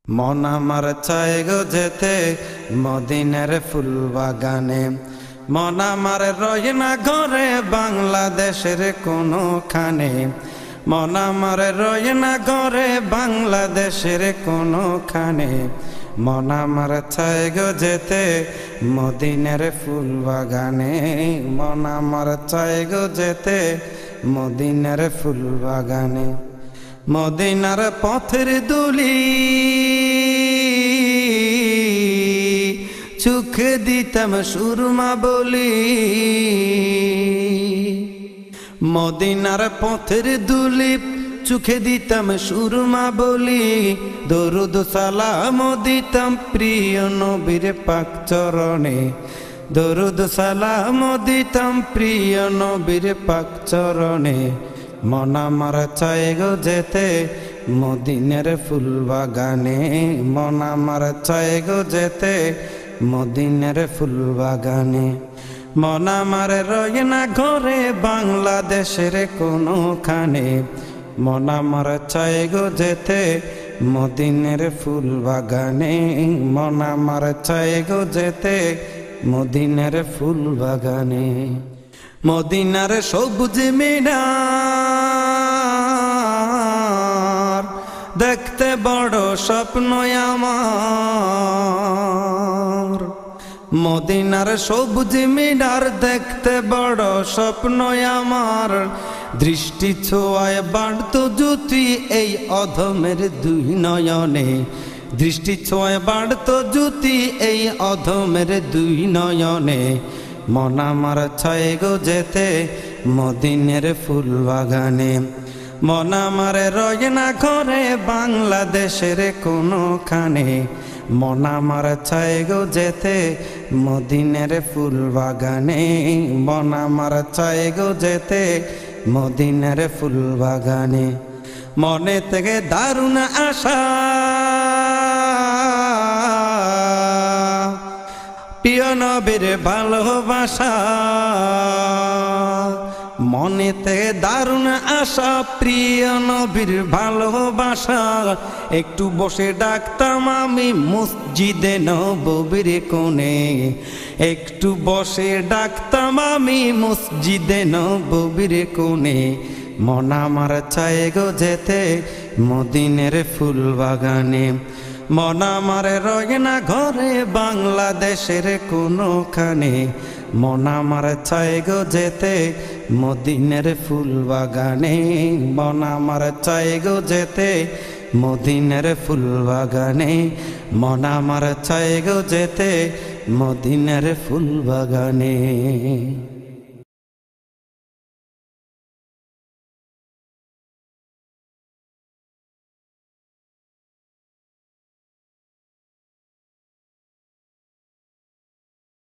মন আমার চায় গো যেতে মদিনার ফুল বাগানে। মন আমার রয় না ঘরে বাংলাদেশের কোনোখানে। মন আমার রয় না ঘরে বাংলাদেশের কোনোখানে। মন আমার চায় গো যেতে মদিনার ফুল বাগানে। মন আমার চায় গো যেতে মদিনার ফুল বাগানে। মদিনার পথের দুলি চোখে দিতাম সুরমা বলি। মদিনার পথের দুলি চোখে দিতাম সুরমা বলি। দরুদ সালাম দিতাম প্রিয় নবীর পাক চরণে। দরুদ সালাম দিতাম প্রিয় নবীর পাক চরণে। মন আমার চায় গো যেতে মদিনার ফুল বাগানে। মন আমার চায় গো যেতে মদিনার ফুল বাগানে। মন আমার রয় না ঘরে বাংলাদেশের কোনোখানে। মন আমার চায় গো যেতে মদিনার ফুল বাগানে। মন আমার চায় গো যেতে মদিনার ফুল বাগানে। মদিনার সবুজ মিনার দেখতে বড় স্বপ্ন আমার। মদিনার সবুজ মিনার দেখতে বড় স্বপ্ন আমার। দৃষ্টি ছোঁয়ায় বাড়তো জ্যোতি এই অধমের দুই নয়নে। দৃষ্টি ছোঁয়ায় বাড়তো জ্যোতি এই অধমের দুই নয়নে। মন আমার চায় গো যেতে মদিনার ফুল বাগানে। মন আমার রয় না ঘরে বাংলাদেশের কোনোখানে। মন আমার চায় গো যেতে মদিনার ফুল বাগানে। মন আমার চায় গো যেতে মদিনার ফুল বাগানে। মনে থেকে দারুণ আশা প্রিয় নবীর ভালোবাসা। মনেতে দারুণ আশা প্রিয় নবীর ভালোবাসা। একটু বসে ডাকতাম আমি মসজিদে নববীর কোণে। একটু বসে ডাকতাম আমি মসজিদে নববীর কোণে। মন আমার চায় গো যেতে মদিনার ফুল বাগানে। মন আমার রয় না ঘরে বাংলাদেশের কোনোখানে। মন আমার চায় গো যেতে মদিনার ফুল বাগানে। মন আমার চায় গো যেতে মদিনার ফুল বাগানে। মন আমার চায় গো যেতে মদিনার ফুল বাগানে।